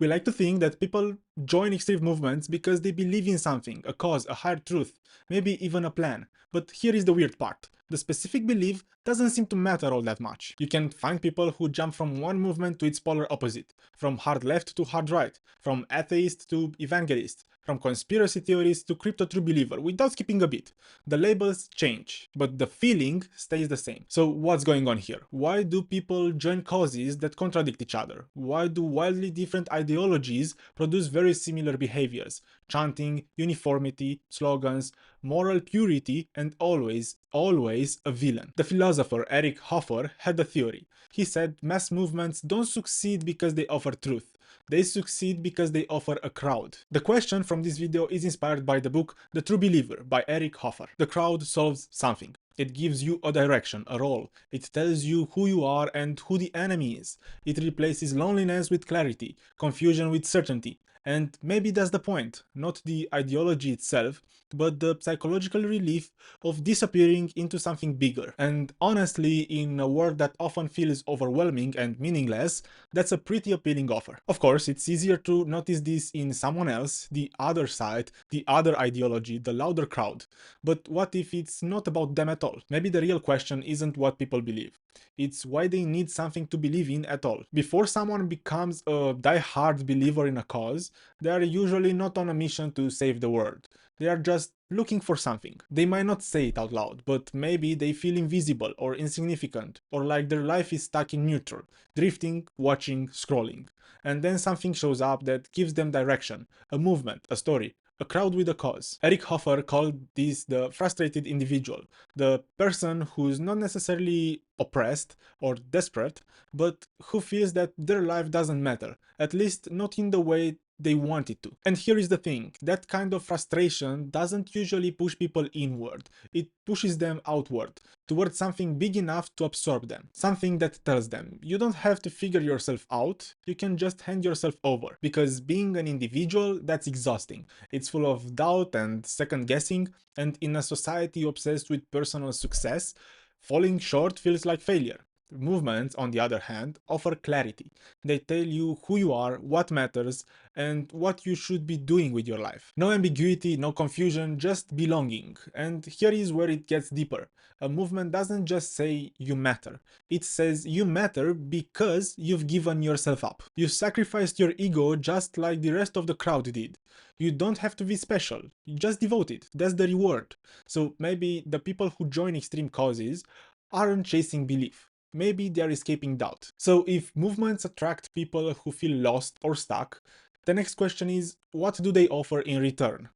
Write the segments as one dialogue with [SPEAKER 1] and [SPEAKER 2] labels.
[SPEAKER 1] We like to think that people join extreme movements because they believe in something, a cause, a higher truth, maybe even a plan. But here is the weird part. The specific belief doesn't seem to matter all that much. You can find people who jump from one movement to its polar opposite, from hard left to hard right, from atheist to evangelist, from conspiracy theorist to crypto true believer, without skipping a beat. The labels change, but the feeling stays the same. So what's going on here? Why do people join causes that contradict each other? Why do wildly different ideologies produce very similar behaviors? Chanting, uniformity, slogans, moral purity, and always a villain. The philosopher Eric Hoffer had a theory. He said mass movements don't succeed because they offer truth. They succeed because they offer a crowd. The question from this video is inspired by the book The True Believer by Eric Hoffer. The crowd solves something. It gives you a direction, a role. It tells you who you are and who the enemy is. It replaces loneliness with clarity, confusion with certainty. And maybe that's the point, not the ideology itself, but the psychological relief of disappearing into something bigger. And honestly, in a world that often feels overwhelming and meaningless, that's a pretty appealing offer. Of course, it's easier to notice this in someone else, the other side, the other ideology, the louder crowd. But what if it's not about them at all? Maybe the real question isn't what people believe. It's why they need something to believe in at all. Before someone becomes a die-hard believer in a cause, they are usually not on a mission to save the world. They are just looking for something. They might not say it out loud, but maybe they feel invisible or insignificant, or like their life is stuck in neutral, drifting, watching, scrolling. And then something shows up that gives them direction, a movement, a story, a crowd with a cause. Eric Hoffer called this the frustrated individual, the person who's not necessarily oppressed or desperate, but who feels that their life doesn't matter, at least not in the way they want it to. And here is the thing, that kind of frustration doesn't usually push people inward, it pushes them outward, towards something big enough to absorb them, something that tells them, you don't have to figure yourself out, you can just hand yourself over, because being an individual, that's exhausting. It's full of doubt and second guessing, and in a society obsessed with personal success, falling short feels like failure. Movements, on the other hand, offer clarity. They tell you who you are, what matters, and what you should be doing with your life. No ambiguity, no confusion, just belonging. And here is where it gets deeper. A movement doesn't just say you matter. It says you matter because you've given yourself up. You sacrificed your ego just like the rest of the crowd did. You don't have to be special, you just devoted. That's the reward. So maybe the people who join extreme causes aren't chasing belief. Maybe they are escaping doubt. So if movements attract people who feel lost or stuck, the next question is, what do they offer in return?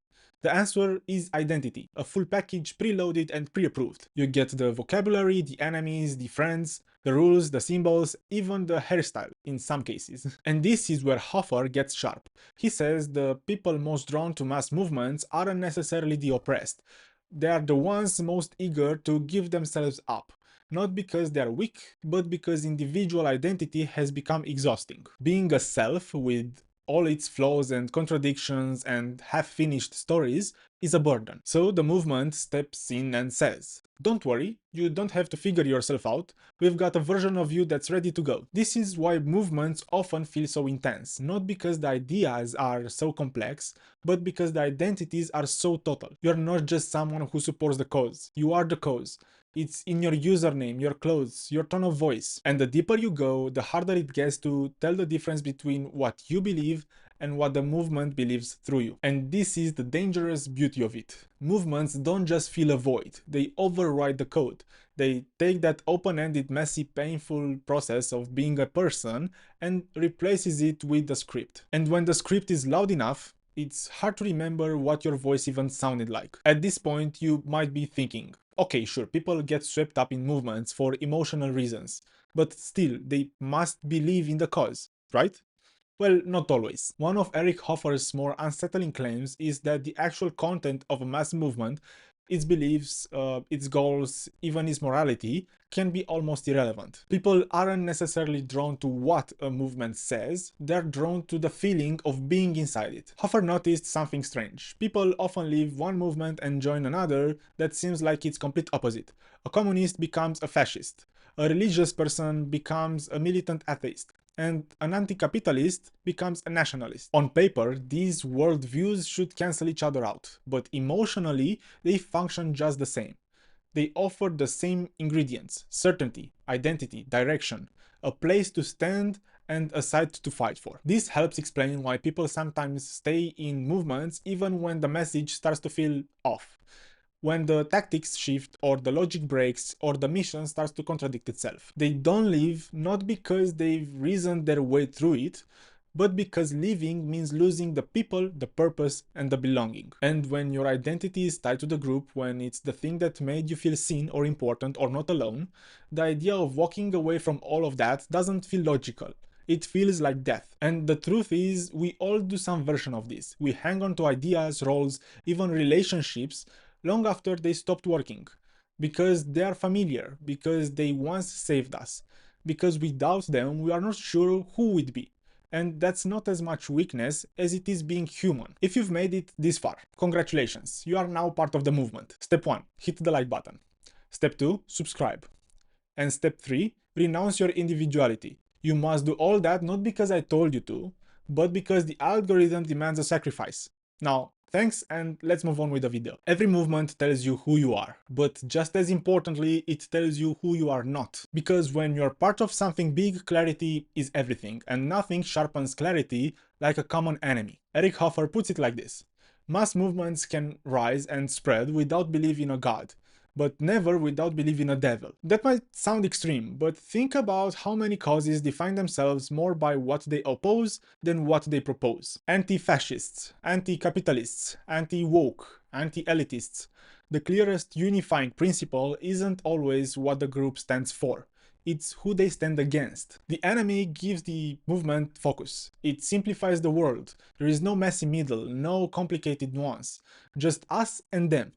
[SPEAKER 1] The answer is identity, a full package preloaded and pre-approved. You get the vocabulary, the enemies, the friends, the rules, the symbols, even the hairstyle in some cases. And this is where Hoffer gets sharp. He says the people most drawn to mass movements aren't necessarily the oppressed. They are the ones most eager to give themselves up. Not because they are weak, but because individual identity has become exhausting. Being a self with all its flaws and contradictions and half-finished stories is a burden. So the movement steps in and says, don't worry, you don't have to figure yourself out, we've got a version of you that's ready to go. This is why movements often feel so intense, not because the ideas are so complex, but because the identities are so total. You're not just someone who supports the cause, you are the cause. It's in your username, your clothes, your tone of voice. And the deeper you go, the harder it gets to tell the difference between what you believe and what the movement believes through you. And this is the dangerous beauty of it. Movements don't just fill a void, they override the code. They take that open-ended, messy, painful process of being a person and replaces it with a script. And when the script is loud enough, it's hard to remember what your voice even sounded like. At this point, you might be thinking, okay, sure, people get swept up in movements for emotional reasons, but still, they must believe in the cause, right? Well, not always. One of Eric Hoffer's more unsettling claims is that the actual content of a mass movement, its beliefs, its goals, even its morality, can be almost irrelevant. People aren't necessarily drawn to what a movement says, they're drawn to the feeling of being inside it. Hoffer noticed something strange. People often leave one movement and join another that seems like its complete opposite. A communist becomes a fascist. A religious person becomes a militant atheist. and an anti-capitalist becomes a nationalist. On paper, these worldviews should cancel each other out, but emotionally, they function just the same. They offer the same ingredients: certainty, identity, direction, a place to stand, and a side to fight for. This helps explain why people sometimes stay in movements even when the message starts to feel off, when the tactics shift or the logic breaks or the mission starts to contradict itself. They don't leave not because they've reasoned their way through it, but because leaving means losing the people, the purpose, and the belonging. And when your identity is tied to the group, when it's the thing that made you feel seen or important or not alone, the idea of walking away from all of that doesn't feel logical. It feels like death. And the truth is, we all do some version of this. We hang on to ideas, roles, even relationships long after they stopped working. Because they are familiar, because they once saved us. Because without them, we are not sure who we'd be. And that's not as much weakness as it is being human. If you've made it this far, congratulations, you are now part of the movement. Step 1, hit the like button. Step 2, subscribe. And step 3, renounce your individuality. You must do all that not because I told you to, but because the algorithm demands a sacrifice. Now, thanks, and let's move on with the video. Every movement tells you who you are, but just as importantly, it tells you who you are not. Because when you're part of something big, clarity is everything, and nothing sharpens clarity like a common enemy. Eric Hoffer puts it like this: mass movements can rise and spread without believing in a god, but never without believing in a devil. That might sound extreme, but think about how many causes define themselves more by what they oppose than what they propose. Anti-fascists, anti-capitalists, anti-woke, anti-elitists. The clearest unifying principle isn't always what the group stands for. It's who they stand against. The enemy gives the movement focus. It simplifies the world. There is no messy middle, no complicated nuance. Just us and them.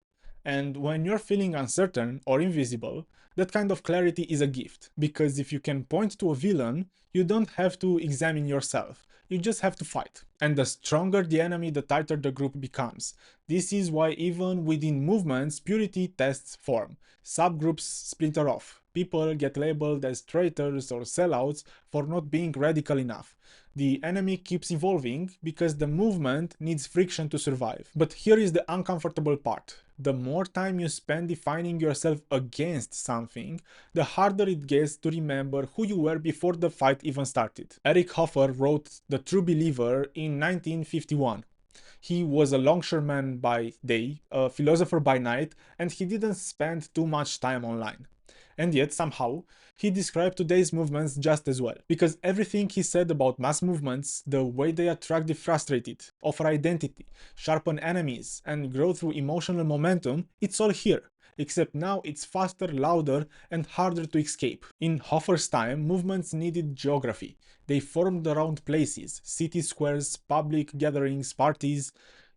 [SPEAKER 1] And when you're feeling uncertain or invisible, that kind of clarity is a gift. Because if you can point to a villain, you don't have to examine yourself. You just have to fight. And the stronger the enemy, the tighter the group becomes. This is why even within movements, purity tests form. Subgroups splinter off. People get labeled as traitors or sellouts for not being radical enough. The enemy keeps evolving because the movement needs friction to survive. But here is the uncomfortable part. The more time you spend defining yourself against something, the harder it gets to remember who you were before the fight even started. Eric Hoffer wrote The True Believer in 1951. He was a longshoreman by day, a philosopher by night, and he didn't spend too much time online. And yet, somehow, he described today's movements just as well. Because everything he said about mass movements, the way they attract the frustrated, offer identity, sharpen enemies, and grow through emotional momentum, it's all here. Except now it's faster, louder, and harder to escape. In Hoffer's time, movements needed geography. They formed around places, city squares, public gatherings, parties.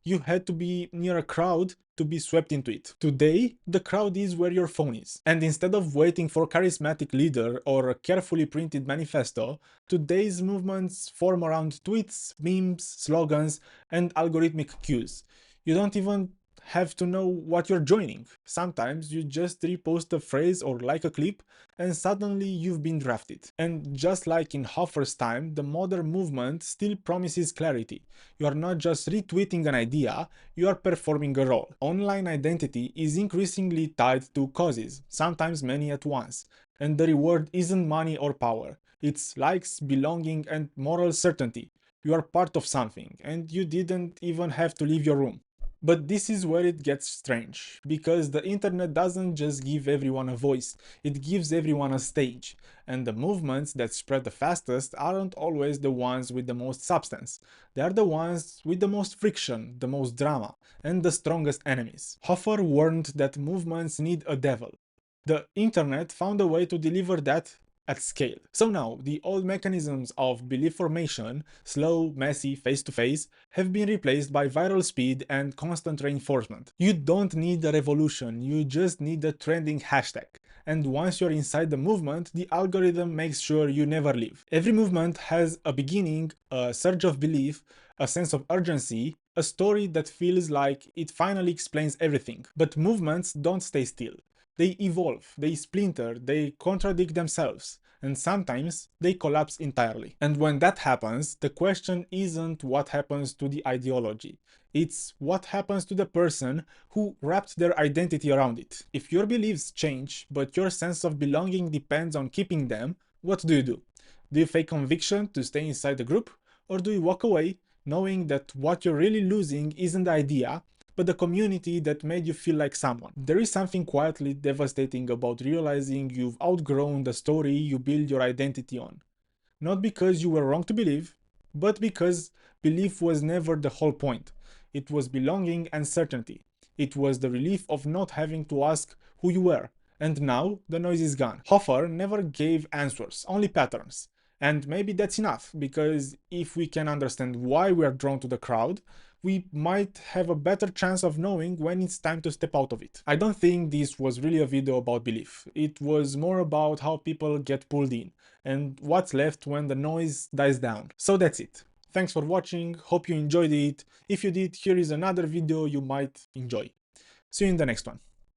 [SPEAKER 1] You had to be near a crowd to be swept into it. Today, the crowd is where your phone is. And instead of waiting for a charismatic leader or a carefully printed manifesto, today's movements form around tweets, memes, slogans, and algorithmic cues. You don't even have to know what you're joining. Sometimes you just repost a phrase or like a clip and suddenly you've been drafted. And just like in Hoffer's time, the modern movement still promises clarity. You are not just retweeting an idea, you are performing a role. Online identity is increasingly tied to causes, sometimes many at once. And the reward isn't money or power. It's likes, belonging, and moral certainty. You are part of something, and you didn't even have to leave your room. But this is where it gets strange, because the internet doesn't just give everyone a voice, it gives everyone a stage. And the movements that spread the fastest aren't always the ones with the most substance. They are the ones with the most friction, the most drama, and the strongest enemies. Hoffer warned that movements need a devil. The internet found a way to deliver that at scale. So now, the old mechanisms of belief formation, slow, messy, face-to-face, have been replaced by viral speed and constant reinforcement. You don't need a revolution, you just need a trending hashtag. And once you're inside the movement, the algorithm makes sure you never leave. Every movement has a beginning, a surge of belief, a sense of urgency, a story that feels like it finally explains everything. But movements don't stay still. They evolve, they splinter, they contradict themselves, and sometimes they collapse entirely. And when that happens, the question isn't what happens to the ideology. It's what happens to the person who wrapped their identity around it. If your beliefs change, but your sense of belonging depends on keeping them, what do? Do you fake conviction to stay inside the group? Or do you walk away knowing that what you're really losing isn't the idea, but the community that made you feel like someone? There is something quietly devastating about realizing you've outgrown the story you build your identity on. Not because you were wrong to believe, but because belief was never the whole point. It was belonging and certainty. It was the relief of not having to ask who you were. And now the noise is gone. Hoffer never gave answers, only patterns. And maybe that's enough, because if we can understand why we are drawn to the crowd, we might have a better chance of knowing when it's time to step out of it. I don't think this was really a video about belief. It was more about how people get pulled in and what's left when the noise dies down. So that's it. Thanks for watching, hope you enjoyed it. If you did, here is another video you might enjoy. See you in the next one.